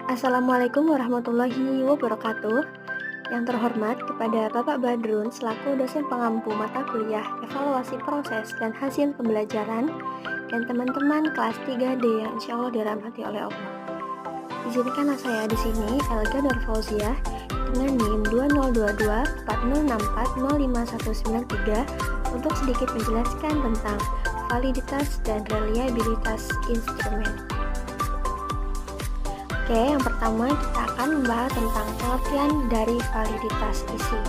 Assalamualaikum warahmatullahi wabarakatuh. Yang terhormat kepada Bapak Badrun selaku dosen pengampu mata kuliah evaluasi proses dan hasil pembelajaran dan teman-teman kelas 3D yang insya Allah dirahmati oleh Allah. Izinkanlah saya di sini Elga Darfauziah dengan NIM 20224054059193 untuk sedikit menjelaskan tentang validitas dan reliabilitas instrumen. Oke, yang pertama kita akan membahas tentang pengertian dari validitas isi.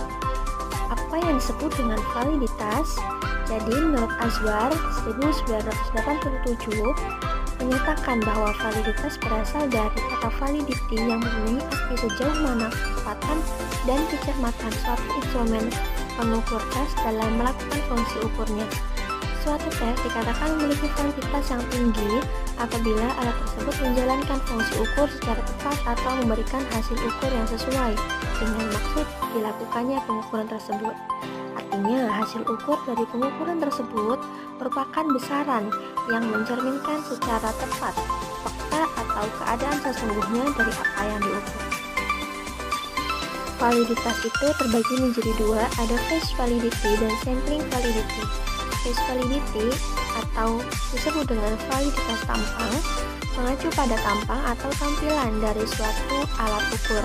Apa yang disebut dengan validitas? Jadi menurut Azwar 1987 menyatakan bahwa validitas berasal dari kata validity yang mempunyai arti sejauh mana ketepatan dan kecermatan suatu instrumen pengukur tes dalam melakukan fungsi ukurnya. Suatu tes dikatakan memiliki validitas yang tinggi apabila alat tersebut menjalankan fungsi ukur secara tepat atau memberikan hasil ukur yang sesuai dengan maksud dilakukannya pengukuran tersebut. Artinya, hasil ukur dari pengukuran tersebut merupakan besaran yang mencerminkan secara tepat fakta atau keadaan sesungguhnya dari apa yang diukur. Validitas itu terbagi menjadi dua, ada phase validity dan sampling validity. Phase validity atau disebut dengan validitas tampang mengacu pada tampang atau tampilan dari suatu alat ukur.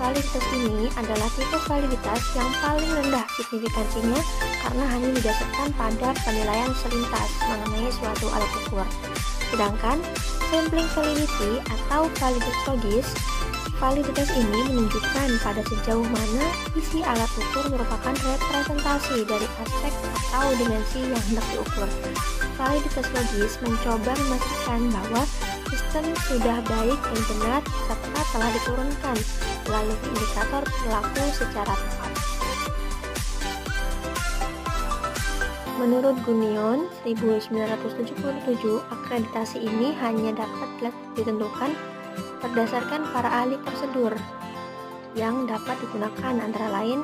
Validitas ini adalah tipe validitas yang paling rendah signifikansinya karena hanya didasarkan pada penilaian selintas mengenai suatu alat ukur. Sedangkan sampling validity atau validitas logis, validitas ini menunjukkan pada sejauh mana isi alat ukur merupakan representasi dari aspek atau dimensi yang hendak diukur. Validitas logis mencoba memastikan bahwa sistem sudah baik dan benar serta telah diturunkan melalui indikator perilaku secara tepat. Menurut Gunion 1977, akreditasi ini hanya dapat ditentukan berdasarkan para ahli prosedur yang dapat digunakan antara lain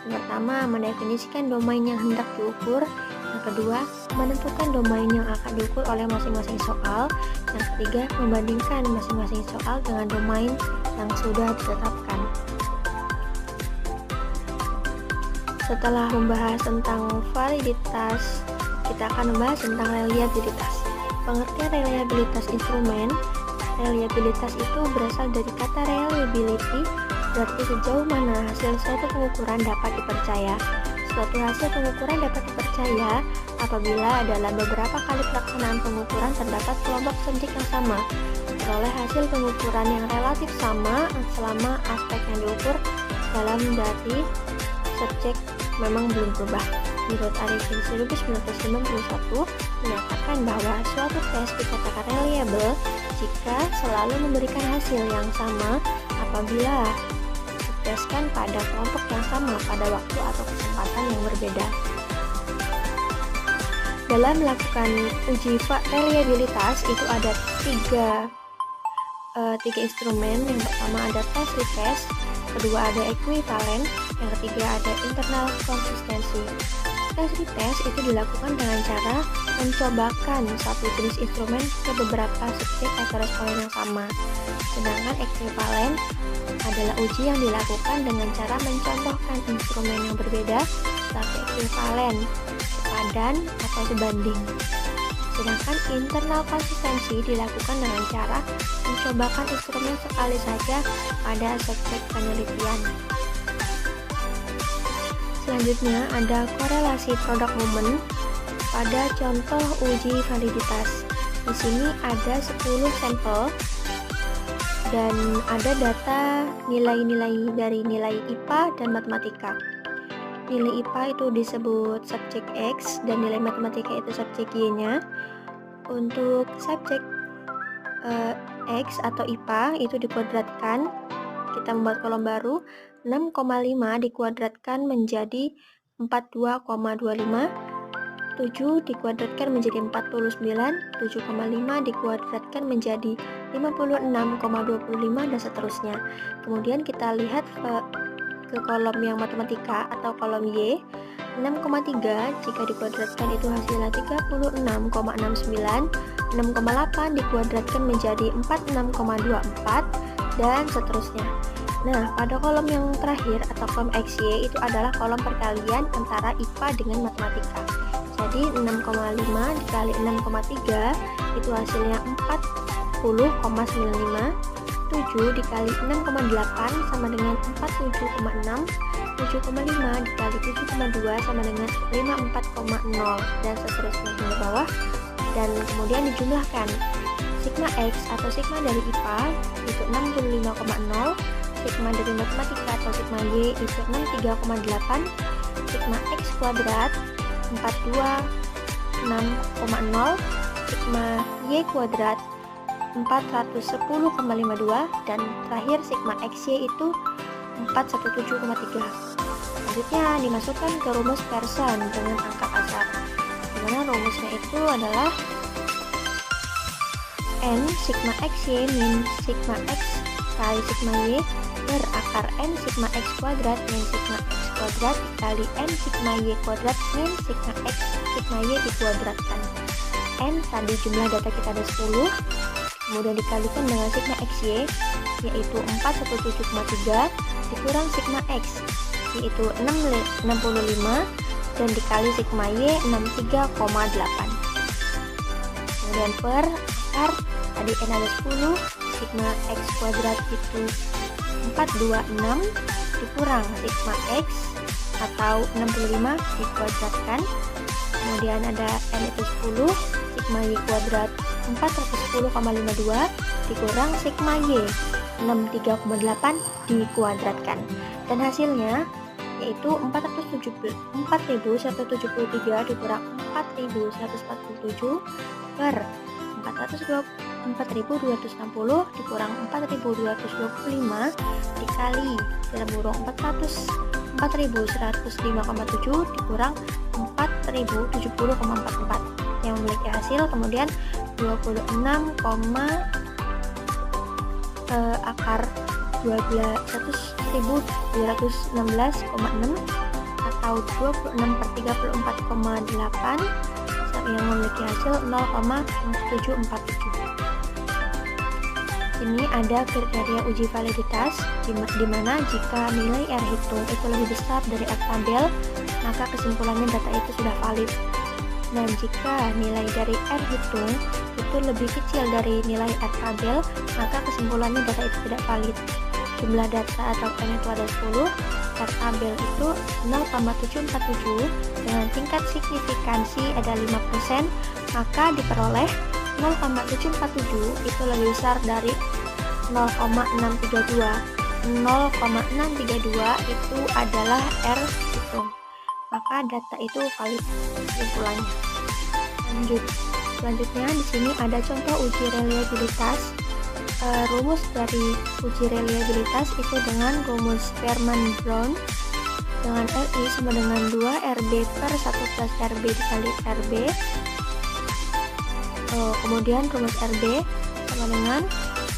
yang pertama, mendefinisikan domain yang hendak diukur, yang kedua, menentukan domain yang akan diukur oleh masing-masing soal, yang ketiga, membandingkan masing-masing soal dengan domain yang sudah ditetapkan. Setelah membahas tentang validitas, kita akan membahas tentang reliabilitas. Pengertian reliabilitas instrumen. Reliabilitas itu berasal dari kata reliability, berarti sejauh mana hasil suatu pengukuran dapat dipercaya. Suatu hasil pengukuran dapat dipercaya apabila dalam beberapa kali pelaksanaan pengukuran terdapat kelompok subjek yang sama, memperoleh hasil pengukuran yang relatif sama selama aspek yang diukur dalam dari subjek memang belum berubah. Menurut Arifin 1991 menyatakan bahwa suatu tes dikatakan reliable jika selalu memberikan hasil yang sama apabila diteskan pada kelompok yang sama pada waktu atau kesempatan yang berbeda. Dalam melakukan uji reliabilitas itu ada tiga instrumen. Yang pertama ada test retest, kedua ada equivalent, yang ketiga ada internal konsistensi. Tes retest itu dilakukan dengan cara mencobakan satu jenis instrumen ke beberapa subjek atau responden yang sama. Sedangkan equivalent adalah uji yang dilakukan dengan cara mencontohkan instrumen yang berbeda tapi equivalent, sepadan atau sebanding. Sedangkan internal konsistensi dilakukan dengan cara mencobakan instrumen sekali saja pada subjek penelitian. Selanjutnya ada korelasi produk momen pada contoh uji validitas. Di sini ada 10 sampel dan ada data nilai-nilai dari nilai IPA dan matematika. Nilai IPA itu disebut subjek X dan nilai matematika itu subjek Y-nya. Untuk subjek X atau IPA itu dikuadratkan, kita membuat kolom baru, 6,5 dikuadratkan menjadi 42,25, 7 dikuadratkan menjadi 49, 7,5 dikuadratkan menjadi 56,25 dan seterusnya. Kemudian kita lihat ke kolom yang matematika atau kolom Y, 6,3 jika dikuadratkan itu hasilnya 36,69, 6,8 dikuadratkan menjadi 46,24, dan seterusnya. Nah, pada kolom yang terakhir atau kolom XY itu adalah kolom perkalian antara IPA dengan matematika. Jadi 6,5 dikali 6,3 itu hasilnya 40,95. 7 dikali 6,8 sama dengan 47,6. 7,5 dikali 7,2 sama dengan 54,0 dan seterusnya hingga bawah. Dan kemudian dijumlahkan. Sigma X atau sigma dari IPA itu 65,0, sigma dari matematika atau sigma Y itu 63,8, sigma X kuadrat 426,0, sigma Y kuadrat 410,52, dan terakhir sigma XY itu 417,3. Selanjutnya dimasukkan ke rumus Pearson dengan angka pasar, dimana rumusnya itu adalah N sigma XY min sigma X kali sigma Y per akar N sigma X kuadrat min sigma X kuadrat dikali N sigma Y kuadrat min sigma X sigma Y dikuadratkan. N tadi jumlah data kita ada 10, kemudian dikalikan dengan sigma XY yaitu 417,3 dikurang sigma X yaitu 65 dan dikali sigma Y 63,8. Kemudian per akar tadi N ada 10, sigma X kuadrat itu 426 dikurang sigma X atau 65 dikuadratkan. Kemudian ada N itu 10, sigma Y kuadrat 410,52 dikurang sigma Y 63,8 dikuadratkan. Dan hasilnya yaitu 4173 dikurang 4147 per 4260 dikurang 4225 dikali dalam kurung 4105,7 dikurang 4070,44 yang memiliki hasil kemudian 26, akar 11.216,6 atau 26/34,8 yang memiliki hasil 0,747. Ini ada kriteria uji validitas di mana jika nilai R hitung itu lebih besar dari R tabel, maka kesimpulannya data itu sudah valid. Dan jika nilai dari R hitung itu lebih kecil dari nilai R tabel, maka kesimpulannya data itu tidak valid. Jumlah data atau N itu ada 10, R tabel itu 0,747 dengan tingkat signifikansi ada 5%, maka diperoleh 0,747 itu lebih besar dari 0,632. 0,632 itu adalah R hitung, maka data itu valid kesimpulannya. Selanjutnya di sini ada contoh uji reliabilitas. Rumus dari uji reliabilitas itu dengan rumus Fermat-Brown dengan RI sama dengan 2 RB per 1 plus RB dikali RB. Kemudian rumus RB sama dengan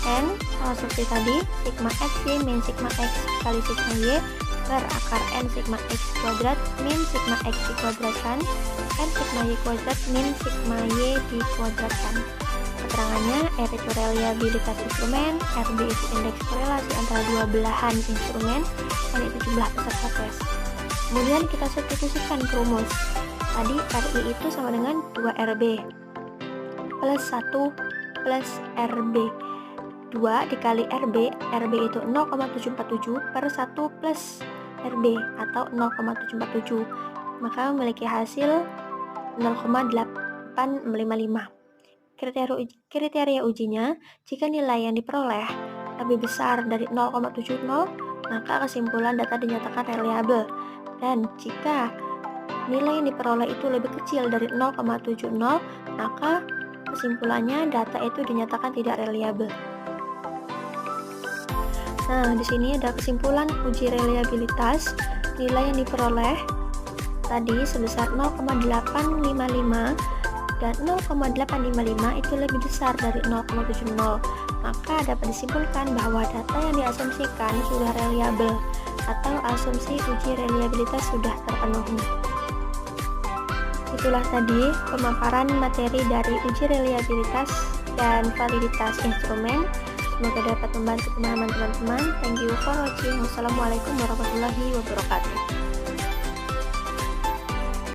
N seperti tadi, sigma XY min sigma X kali sigma Y per akar N sigma X kuadrat min sigma X dikuadratkan N sigma Y kuadrat min sigma Y dikuadratkan. Keterangannya, R itu reliabilitas instrumen, RB itu indeks korelasi antara dua belahan instrumen, dan itu jumlah peserta tes. Kemudian kita substitusikan ke rumus. Tadi RI itu sama dengan 2RB plus 1 plus RB. 2 dikali RB, RB itu 0,747 per 1 plus RB atau 0,747, maka memiliki hasil 0,855. Kriteria ujinya, jika nilai yang diperoleh lebih besar dari 0,70, maka kesimpulan data dinyatakan reliabel. Dan jika nilai yang diperoleh itu lebih kecil dari 0,70, maka kesimpulannya data itu dinyatakan tidak reliabel. Nah, di sini ada kesimpulan uji reliabilitas. Nilai yang diperoleh tadi sebesar 0,855 dan 0,855 itu lebih besar dari 0,70, maka dapat disimpulkan bahwa data yang diasumsikan sudah reliabel atau asumsi uji reliabilitas sudah terpenuhi. Itulah tadi pemaparan materi dari uji reliabilitas dan validitas instrumen. Semoga dapat membantu pemahaman teman-teman. Thank you for watching. Wassalamualaikum warahmatullahi wabarakatuh.